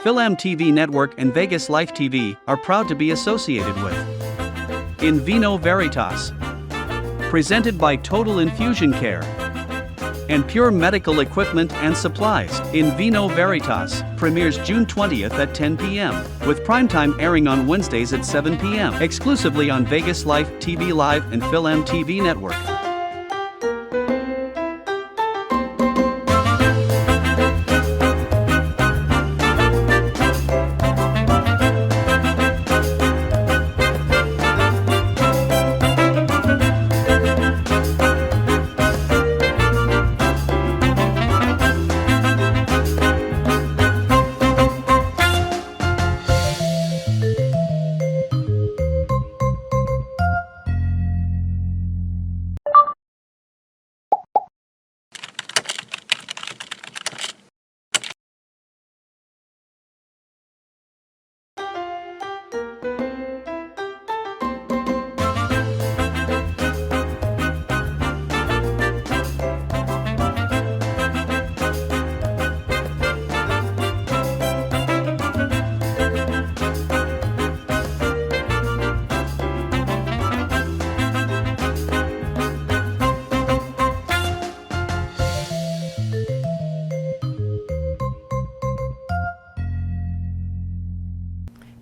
Film TV Network and Vegas Life TV are proud to be associated with In VINO VERITAS. Presented by Total Infusion Care and Pure Medical Equipment and Supplies. In VINO VERITAS premieres June 20th at 10 p.m., with primetime airing on Wednesdays at 7 p.m., exclusively on Vegas Life TV Live and Film TV Network.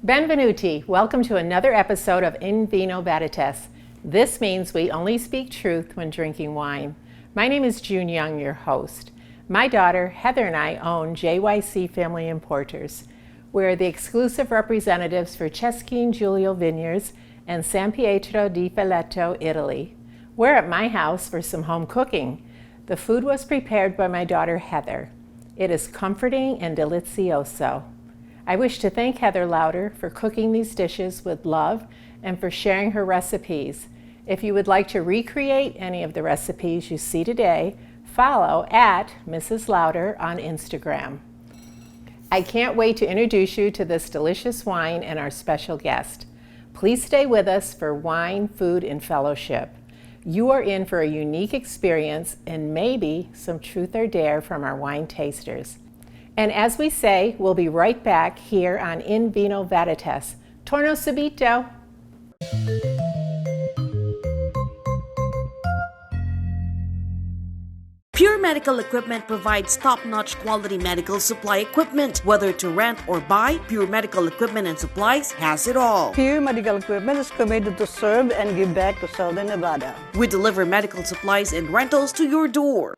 Benvenuti, welcome to another episode of In Vino Veritas. This means we only speak truth when drinking wine. My name is June Young, your host. My daughter Heather and I own JYC Family Importers. We're the exclusive representatives for Ceschine Giulio Vineyards and San Pietro di Felletto, Italy. We're at my house for some home cooking. The food was prepared by my daughter Heather. It is comforting and delizioso. I wish to thank Heather Lauder for cooking these dishes with love and for sharing her recipes. If you would like to recreate any of the recipes you see today, follow at Mrs. Lauder on Instagram. I can't wait to introduce you to this delicious wine and our special guest. Please stay with us for Wine, Food, and Fellowship. You are in for a unique experience and maybe some truth or dare from our wine tasters. And as we say, we'll be right back here on In Vino Veritas. Torno subito! Pure Medical Equipment provides top-notch quality medical supply equipment. Whether to rent or buy, Pure Medical Equipment and Supplies has it all. Pure Medical Equipment is committed to serve and give back to Southern Nevada. We deliver medical supplies and rentals to your door.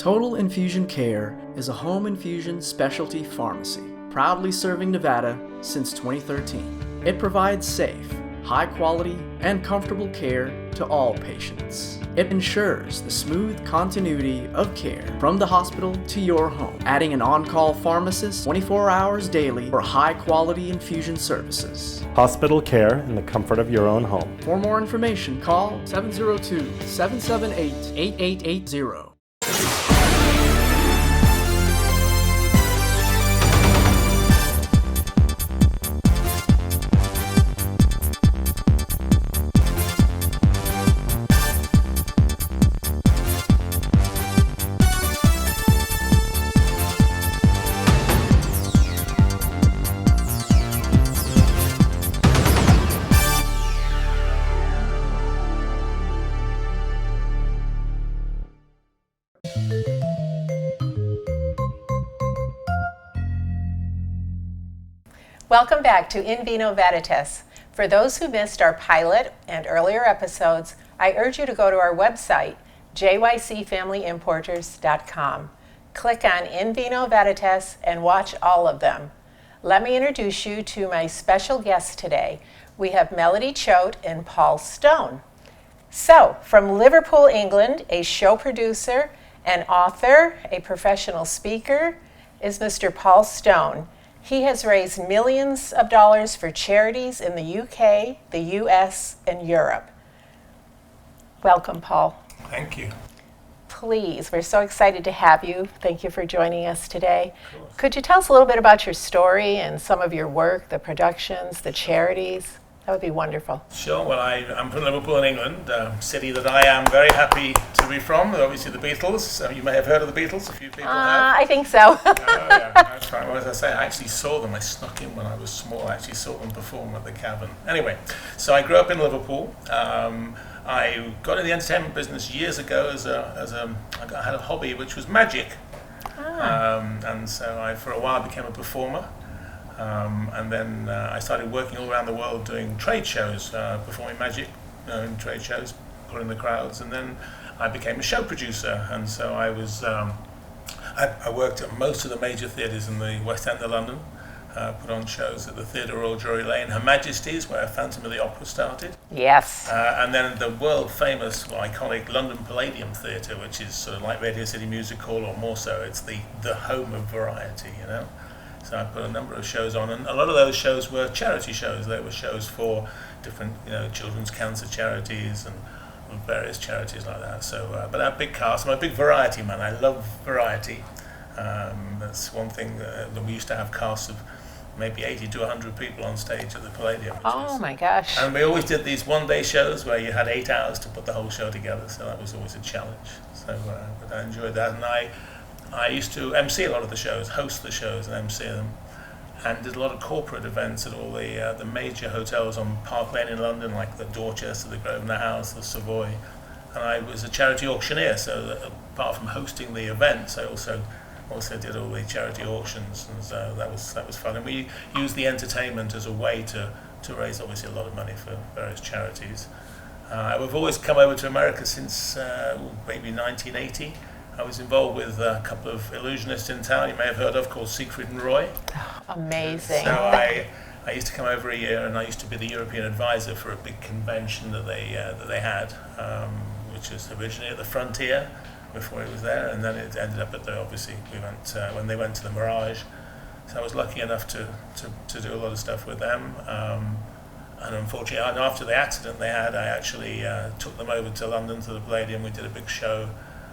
Total Infusion Care is a home infusion specialty pharmacy, proudly serving Nevada since 2013. It provides safe, high-quality, and comfortable care to all patients. It ensures the smooth continuity of care from the hospital to your home, adding an on-call pharmacist 24 hours daily for high-quality infusion services. Hospital care in the comfort of your own home. For more information, call 702-778-8880. Welcome back to In Vino Veritas. For those who missed our pilot and earlier episodes, I urge you to go to our website, jycfamilyimporters.com. Click on In Vino Veritas and watch all of them. Let me introduce you to my special guests today. We have Melody Choate and Paul Stone. So, from Liverpool, England, a show producer, an author, a professional speaker, is Mr. Paul Stone. He has raised millions of dollars for charities in the UK, the US, and Europe. Welcome, Paul. Thank you. Please, we're so excited to have you. Thank you for joining us today. Could you tell us a little bit about your story and some of your work, the productions, the charities? That would be wonderful. Sure. Well, I'm from Liverpool in England, a city that I am very happy to be from. Obviously, the Beatles. You may have heard of the Beatles. A few people have. I think so. Oh, yeah, that's right. Well, as I say, I actually saw them. I snuck in when I was small. I actually saw them perform at the Cavern. Anyway, so I grew up in Liverpool. I got in the entertainment business years ago I had a hobby which was magic. And so I, for a while, became a performer. And then I started working all around the world doing trade shows, performing magic in trade shows, pulling the crowds. And then I became a show producer. And so I was, I worked at most of the major theatres in the West End of London, put on shows at the Theatre Royal Drury Lane, Her Majesty's, where Phantom of the Opera started. Yes. And then the world famous, iconic London Palladium Theatre, which is sort of like Radio City Music Hall, or more so. It's the home of variety, you know. So I put a number of shows on, and a lot of those shows were charity shows. They were shows for different, children's cancer charities and various charities like that. So, but our big cast, I'm a big variety man. I love variety. That's one thing that we used to have casts of maybe 80 to 100 people on stage at the Palladium. My gosh. And we always did these one-day shows where you had 8 hours to put the whole show together. So that was always a challenge. So, but I enjoyed that, and I used to MC a lot of the shows, host the shows and MC them, and did a lot of corporate events at all the major hotels on Park Lane in London, like the Dorchester, the Grosvenor House, the Savoy. And I was a charity auctioneer, so that apart from hosting the events, I also did all the charity auctions, and so that was fun. And we used the entertainment as a way to raise obviously a lot of money for various charities. We've always come over to America since maybe 1980. I was involved with a couple of illusionists in town you may have heard of, called Siegfried and Roy. Amazing. So I used to come over a year, and I used to be the European advisor for a big convention that they had, which was originally at the Frontier before it was there, and then it ended up at obviously we went when they went to the Mirage. So I was lucky enough to do a lot of stuff with them. And unfortunately, after the accident they had, I actually took them over to London to the Palladium. We did a big show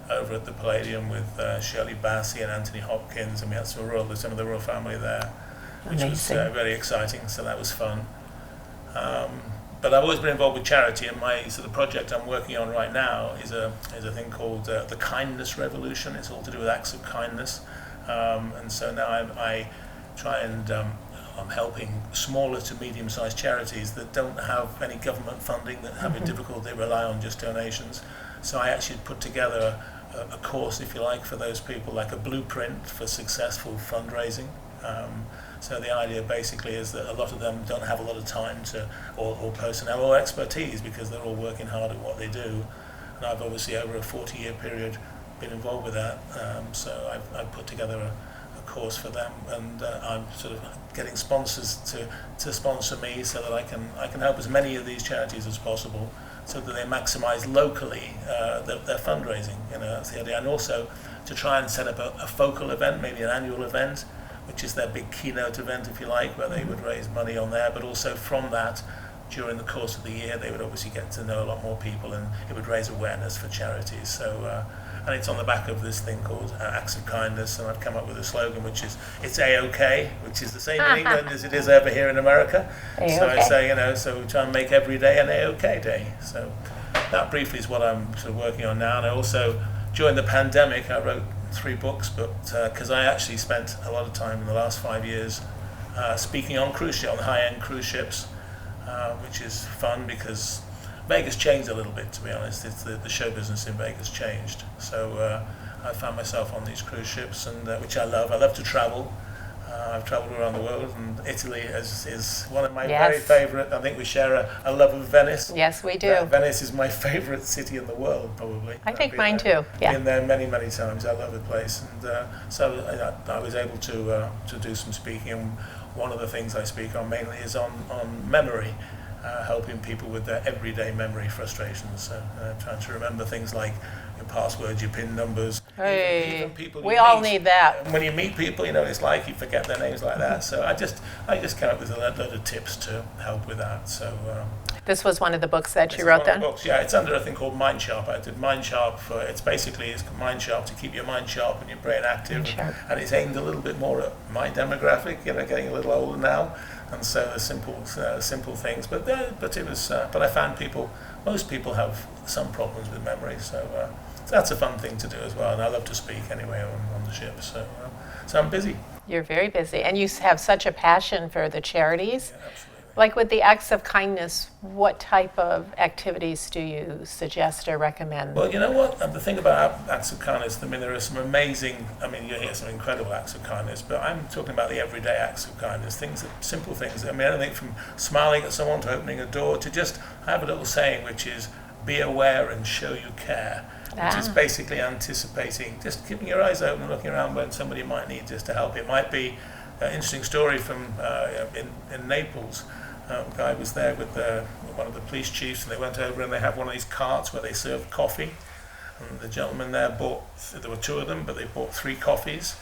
over at the Palladium with Shirley Bassey and Anthony Hopkins, and we had some of the royal family there, which was very exciting. So that was fun. But I've always been involved with charity, and my sort of project I'm working on right now is a thing called the Kindness Revolution. It's all to do with acts of kindness, and so now I try and I'm helping smaller to medium-sized charities that don't have any government funding, that have a difficulty, rely on just donations. So I actually put together a course, if you like, for those people, like a blueprint for successful fundraising. So the idea basically is that a lot of them don't have a lot of time or personnel or expertise, because they're all working hard at what they do. And I've obviously over a 40-year period been involved with that. So I've put together a course for them, and I'm sort of getting sponsors to sponsor me, so that I can help as many of these charities as possible, so that they maximise locally their fundraising. That's the idea. And also to try and set up a focal event, maybe an annual event, which is their big keynote event, if you like, where they would raise money on there. But also from that, during the course of the year, they would obviously get to know a lot more people, and it would raise awareness for charities. So, and it's on the back of this thing called Acts of Kindness, and I've come up with a slogan, which is, it's A-OK, which is the same in England as it is over here in America. A-OK. So I say, so we try and make every day an A-OK day. So that briefly is what I'm sort of working on now. And I also, during the pandemic, I wrote 3 books, but because I actually spent a lot of time in the last 5 years speaking on cruise ships, on high-end cruise ships, which is fun because Vegas changed a little bit, to be honest. It's the show business in Vegas changed. So I found myself on these cruise ships, and which I love. I love to travel. I've travelled around the world, and Italy is one of my very favourite. I think we share a love of Venice. Yes, we do. Venice is my favourite city in the world, probably. I think mine too. Yeah. Been there many, many times. I love the place, and so I was able to do some speaking. And one of the things I speak on mainly is on memory, helping people with their everyday memory frustrations. So trying to remember things like your passwords, your PIN numbers. Hey, even people we all need that. When you meet people, it's like you forget their names like that. So I just came up with a lot of tips to help with that. So This was one of the books that This you is wrote one of then? the books. Yeah, it's under a thing called Mind Sharp. I did Mind Sharp for, it's Mind Sharp to keep your mind sharp and your brain active. Mind sharp. And it's aimed a little bit more at my demographic, getting a little older now. And so the simple things. But it was, but I found most people have some problems with memory. So that's a fun thing to do as well. And I love to speak anyway on the ship. So I'm busy. You're very busy, and you have such a passion for the charities. Yeah, absolutely. Like with the acts of kindness, what type of activities do you suggest or recommend? Well, you know what? The thing about acts of kindness, I mean, there are some amazing, you hear some incredible acts of kindness, but I'm talking about the everyday acts of kindness, simple things. I mean, anything from smiling at someone to opening a door to just, I have a little saying which is, be aware and show you care. Which is basically anticipating, just keeping your eyes open and looking around when somebody might need just to help. It might be an interesting story from in Naples. A guy was there with one of the police chiefs, and they went over and they have one of these carts where they serve coffee. And the gentleman there there were two of them, but they bought 3 coffees.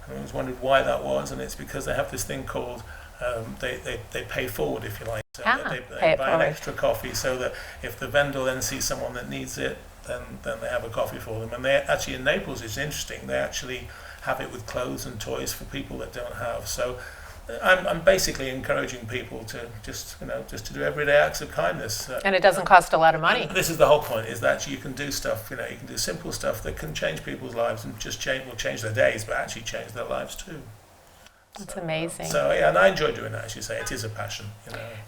And I was wondered why that was, and it's because they have this thing called they pay forward, if you like. So they buy an extra coffee so that if the vendor then sees someone that needs it, then they have a coffee for them. And they actually, in Naples, it's interesting, they actually have it with clothes and toys for people that don't have. So I'm basically encouraging people to just to do everyday acts of kindness. And it doesn't cost a lot of money. This is the whole point, is that you can do stuff, you can do simple stuff that can change people's lives and just change their days, but actually change their lives too. That's amazing. So yeah, and I enjoy doing that, as you say. It is a passion,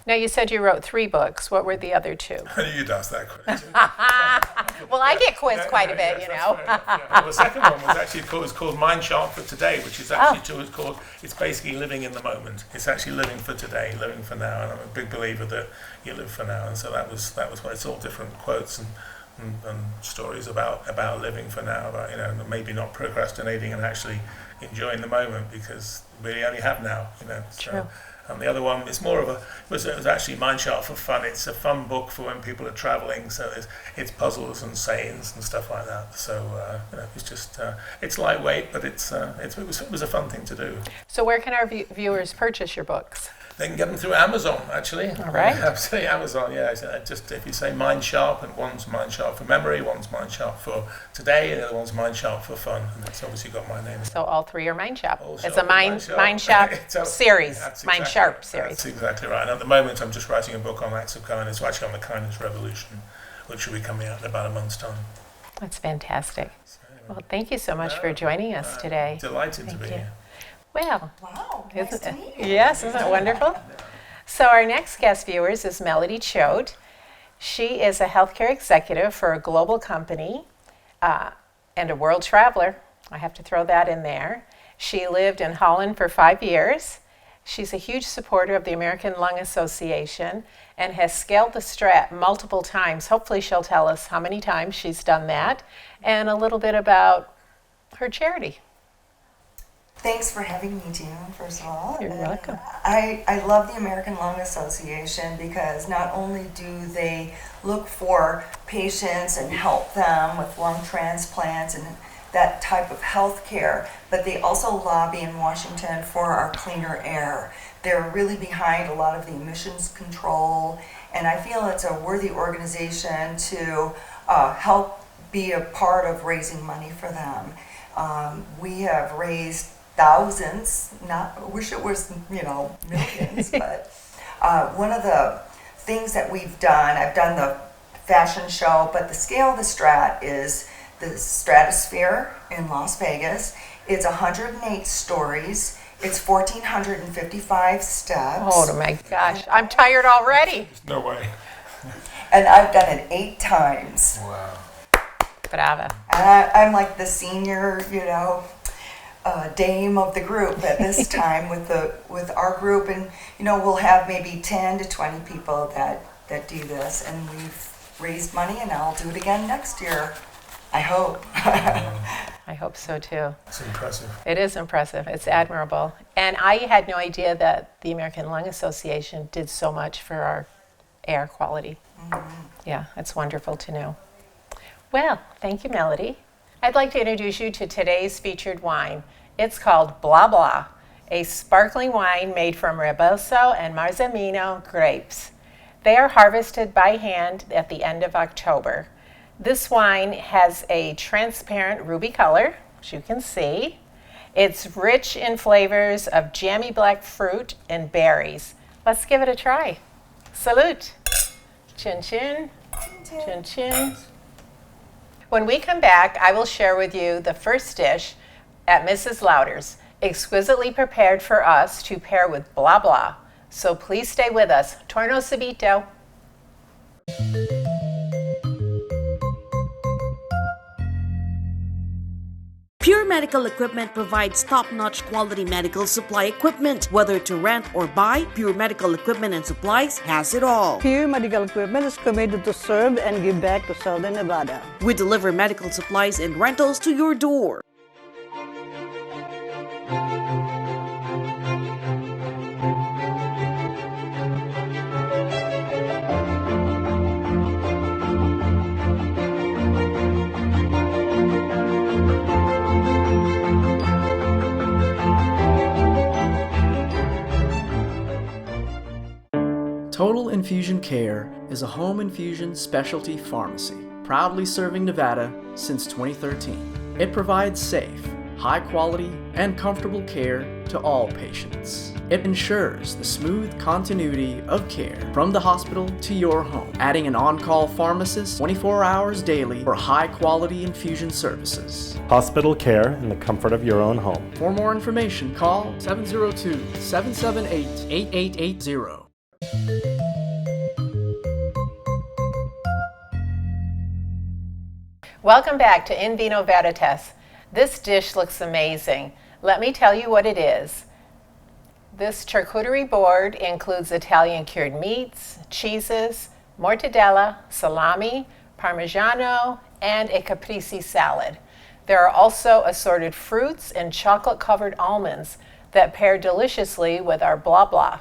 Now, you said you wrote 3 books. What were the other 2? You'd ask that question. Well, I get quizzed quite a bit, Yes, that's fair enough, yeah. Well, the second one was called Mind Sharp for Today, which is actually it's basically living in the moment. It's actually living for today, living for now, and I'm a big believer that you live for now. And so that was what it's all different quotes and stories about living for now, about maybe not procrastinating and actually enjoying the moment, because we only have now, So, True. and the other one is more of it was actually Mind Sharp for fun. It's a fun book for when people are traveling, so it's puzzles and sayings and stuff like that. So it's just it's lightweight, but it was a fun thing to do. So where can our viewers purchase your books? They can get them through Amazon, actually. All right. Absolutely, Amazon, yeah. Just if you say Mind Sharp, and one's Mind Sharp for memory, one's Mind Sharp for today, and the other one's Mind Sharp for fun. And it's obviously got my name in it. So all 3 are Mind Sharp. All It's Sharp a Mind Sharp series, That's Mind exactly Sharp right. series. That's exactly right. And at the moment, I'm just writing a book on acts of kindness, actually on the kindness revolution, which will be coming out in about a month's time. That's fantastic. Well, thank you so much for joining us today. Delighted to be here. Well, Wow, nice to meet you. yes, isn't it wonderful? So our next guest viewers is Melody Choate. She is a healthcare executive for a global company and a world traveler. I have to throw that in there. She lived in Holland for 5 years. She's a huge supporter of the American Lung Association and has scaled the strat multiple times. Hopefully she'll tell us how many times she's done that and a little bit about her charity. Thanks for having me, Tina, first of all. You're welcome. I love the American Lung Association because not only do they look for patients and help them with lung transplants and that type of health care, but they also lobby in Washington for our cleaner air. They're really behind a lot of the emissions control, and I feel it's a worthy organization to help be a part of raising money for them. We have raised thousands, I wish it was, millions, but one of the things that we've done, I've done the fashion show, but the scale of the Strat is the Stratosphere in Las Vegas. It's 108 stories. It's 1,455 steps. Oh my gosh, I'm tired already. No way. And I've done it 8 times. Wow. Brava. And I'm like the senior, dame of the group at this time with our group, and we'll have maybe 10 to 20 people that do this, and we've raised money, and I'll do it again next year. I hope. I hope so too. It's impressive. It is impressive. It's admirable. And I had no idea that the American Lung Association did so much for our air quality. Yeah, it's wonderful to know. Well, thank you, Melody. I'd like to introduce you to today's featured wine. It's called Blah Blah, a sparkling wine made from Rebozo and Marzemino grapes. They are harvested by hand at the end of October. This wine has a transparent ruby color, as you can see. It's rich in flavors of jammy black fruit and berries. Let's give it a try. Salute. Chin chin. Chin chin. When we come back, I will share with you the first dish at Mrs. Lauder's, exquisitely prepared for us to pair with blah blah. So please stay with us. Torno subito. Pure Medical Equipment provides top-notch quality medical supply equipment. Whether to rent or buy, Pure Medical Equipment and Supplies has it all. Pure Medical Equipment is committed to serve and give back to Southern Nevada. We deliver medical supplies and rentals to your door. Total Infusion Care is a home infusion specialty pharmacy, proudly serving Nevada since 2013. It provides safe, high quality, and comfortable care to all patients. It ensures the smooth continuity of care from the hospital to your home, adding an on-call pharmacist 24 hours daily for high-quality infusion services. Hospital care in the comfort of your own home. For more information, call 702-778-8880. Welcome back to In Vino VERITAS. This dish looks amazing. Let me tell you what it is. This charcuterie board includes Italian cured meats, cheeses, mortadella, salami, parmigiano, and a caprese salad. There are also assorted fruits and chocolate-covered almonds that pair deliciously with our blah blah.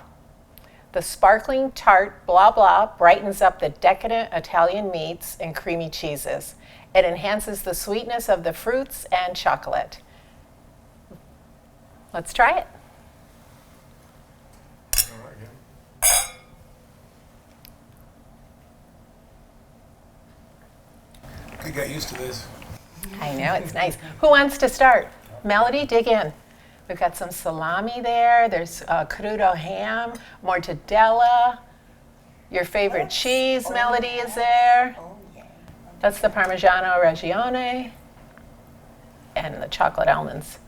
The sparkling tart blah blah brightens up the decadent Italian meats and creamy cheeses. It enhances the sweetness of the fruits and chocolate. Let's try it. I get used to this. I know, it's nice. Who wants to start? Melody, dig in. We've got some salami there. There's crudo ham, mortadella. Your favorite cheese, Melody, is there. That's the Parmigiano Reggiano and the chocolate almonds.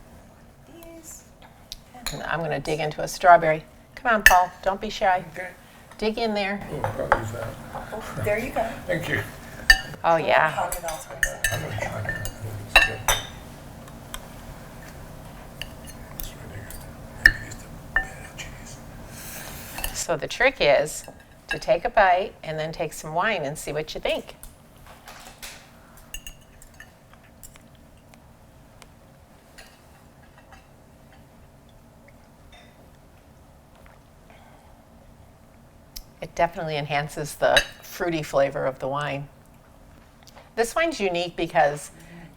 And I'm going to dig into a strawberry. Come on, Paul. Don't be shy. Okay. Dig in there. Oh, I've got to use that. Oh, there you go. Thank you. Oh, yeah. Hug it all to myself. I'm going to try that. It's really good. Maybe just a bit of cheese. So the trick is to take a bite and then take some wine and see what you think. It definitely enhances the fruity flavor of the wine. This wine's unique because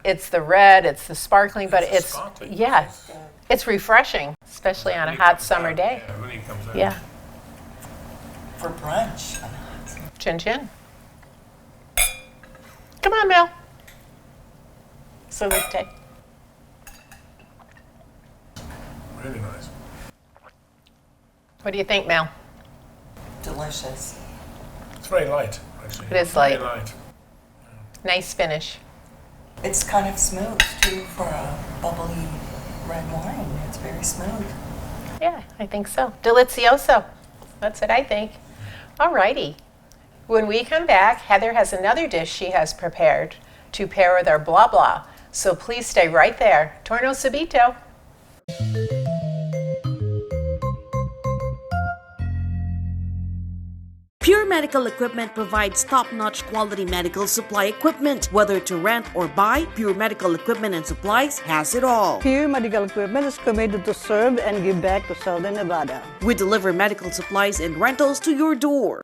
it's the red, it's the sparkling, but it's sparkling. yeah, it's refreshing, especially on a hot summer day. Yeah, it really comes out. Yeah, For brunch. chin chin. Come on, Mel. Salute. Really nice. What do you think, Mel? Delicious. It's very light, actually. It is Very light. light. Nice finish. It's kind of smooth too for a bubbly red wine. It's very smooth. Yeah, I think so. Delizioso. That's what I think. All righty. When we come back, Heather has another dish she has prepared to pair with our blah blah. So please stay right there. Torno subito. Pure Medical Equipment provides top-notch quality medical supply equipment. Whether to rent or buy, Pure Medical Equipment and Supplies has it all. Pure Medical Equipment is committed to serve and give back to Southern Nevada. We deliver medical supplies and rentals to your door.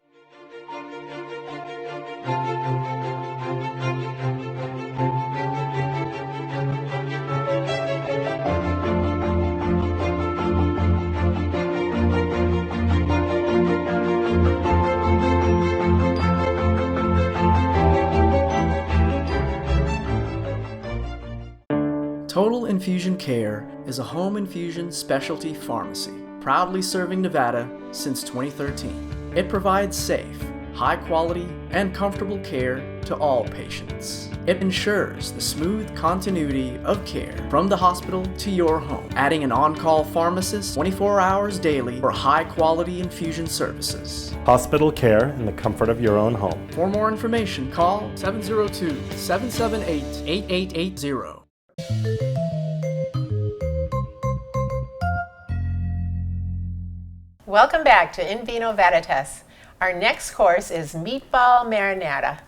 Total Infusion Care is a home infusion specialty pharmacy, proudly serving Nevada since 2013. It provides safe, high-quality, and comfortable care to all patients. It ensures the smooth continuity of care from the hospital to your home, adding an on-call pharmacist 24 hours daily for high-quality infusion services. Hospital care in the comfort of your own home. For more information, call 702-778-8880. Welcome back to In Vino Veritas. Our next course is meatball marinara.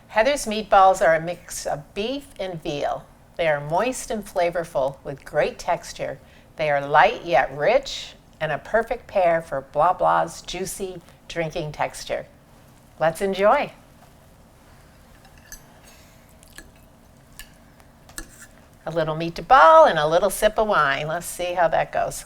Heather's meatballs are a mix of beef and veal. They are moist and flavorful with great texture. They are light yet rich and a perfect pair for blah blah's juicy drinking texture. Let's enjoy. A little meatball and a little sip of wine. Let's see how that goes.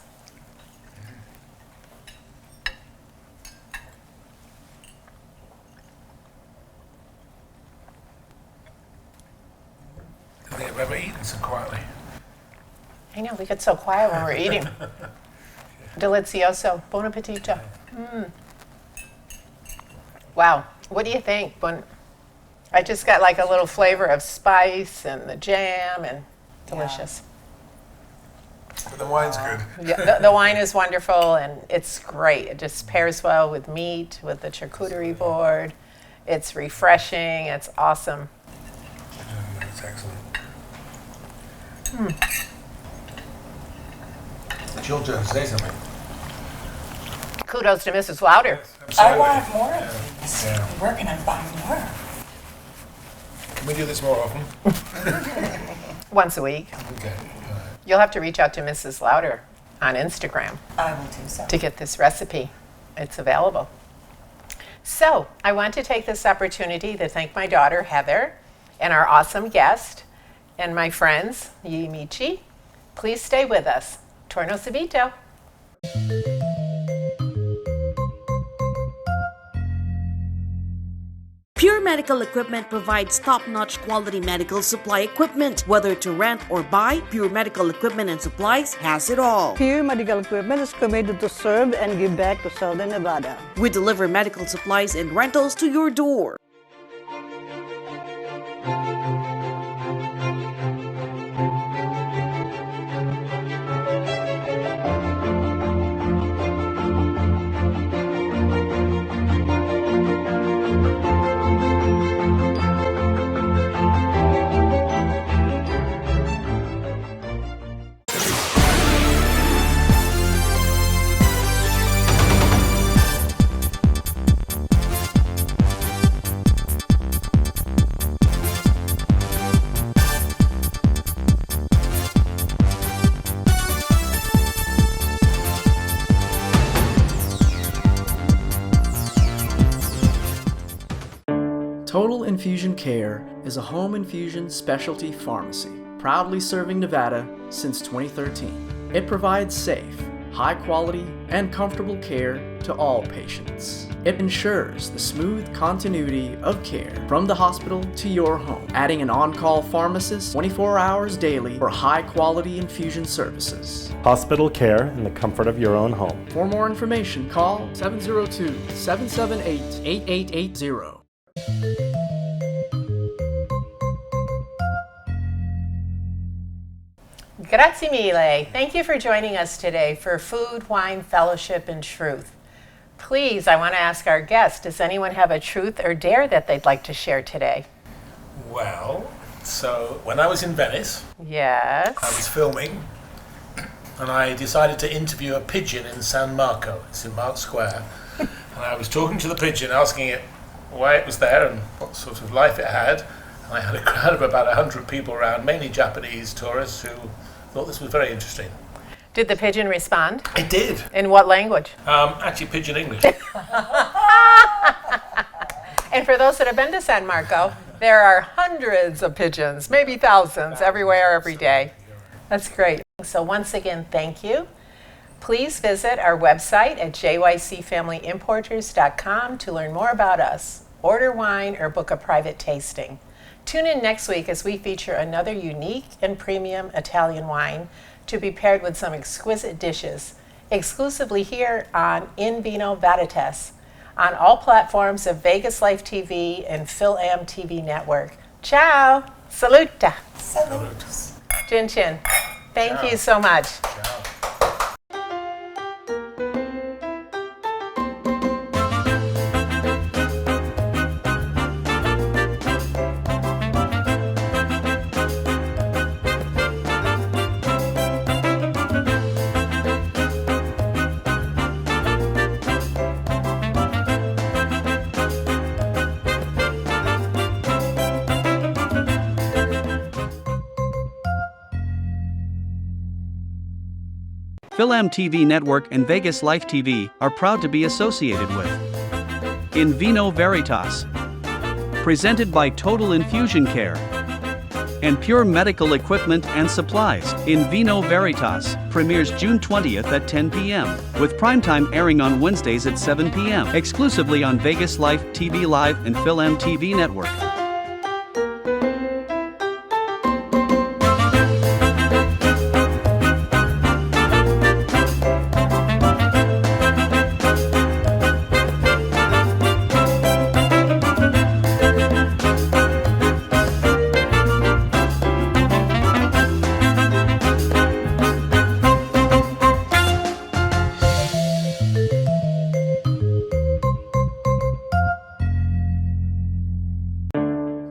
I think I've ever eaten so quietly. I know, we get so quiet when we're eating. Delizioso. Buon appetito. Wow. What do you think? I just got like a little flavor of spice and the jam and delicious. But the wine's good. Yeah, the wine is wonderful and it's great. It just pairs well with meat, with the charcuterie board. It's refreshing. It's awesome. It's excellent. Georgia, say something. Kudos to Mrs. Louder. I want more of these. Yeah. We're working on buying more. Can we do this more often? Once a week. Okay. You'll have to reach out to Mrs. Louder on Instagram I will do so. to get this recipe. It's available. So I want to take this opportunity to thank my daughter, Heather, and our awesome guest, and my friends, Yi Michi. Please stay with us. Torno subito. Pure Medical Equipment provides top-notch quality medical supply equipment. Whether to rent or buy, Pure Medical Equipment and Supplies has it all. Pure Medical Equipment is committed to serve and give back to Southern Nevada. We deliver medical supplies and rentals to your door. Total Infusion Care is a home infusion specialty pharmacy, proudly serving Nevada since 2013. It provides safe, high-quality, and comfortable care to all patients. It ensures the smooth continuity of care from the hospital to your home, adding an on-call pharmacist 24 hours daily for high-quality infusion services. Hospital care in the comfort of your own home. For more information, call 702-778-8880. Grazie mille. Thank you for joining us today for Food, Wine, Fellowship, and Truth. Please, I want to ask our guest, does anyone have a truth or dare that they'd like to share today? Well, so when I was in Venice, Yes. I was filming, and I decided to interview a pigeon in San Marco. It's in Mark Square. And I was talking to the pigeon, asking it why it was there and what sort of life it had. And I had a crowd of about 100 people around, mainly Japanese tourists who thought this was very interesting. Did the pigeon respond? It did. In what language? Actually, Pigeon English. And for those that have been to San Marco, there are hundreds of pigeons, maybe thousands, everywhere, every day. That's great. So once again, thank you. Please visit our website at jycfamilyimporters.com to learn more about us, order wine, or book a private tasting. Tune in next week as we feature another unique and premium Italian wine to be paired with some exquisite dishes, exclusively here on In Vino Veritas, on all platforms of Vegas Life TV and Phil-Am TV network. Ciao! Saluta! Salute. Chin Chin. Thank you so much. Phil-Am TV Network and Vegas Life TV are proud to be associated with In Vino Veritas. Presented by Total Infusion Care and Pure Medical Equipment and Supplies. In Vino Veritas premieres June 20th at 10 p.m., with primetime airing on Wednesdays at 7 p.m., exclusively on Vegas Life TV Live and Phil-Am TV Network.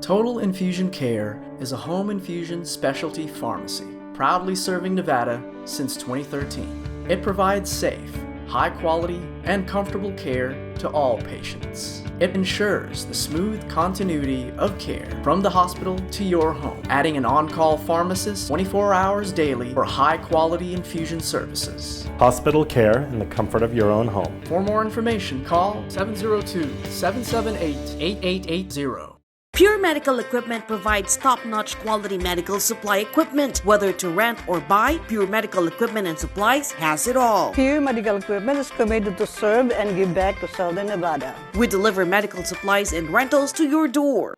Total Infusion Care is a home infusion specialty pharmacy, proudly serving Nevada since 2013. It provides safe, high quality, and comfortable care to all patients. It ensures the smooth continuity of care from the hospital to your home, adding an on-call pharmacist 24 hours daily for high-quality infusion services. Hospital care in the comfort of your own home. For more information, call 702-778-8880. Pure Medical Equipment provides top-notch quality medical supply equipment. Whether to rent or buy, Pure Medical Equipment and Supplies has it all. Pure Medical Equipment is committed to serve and give back to Southern Nevada. We deliver medical supplies and rentals to your door.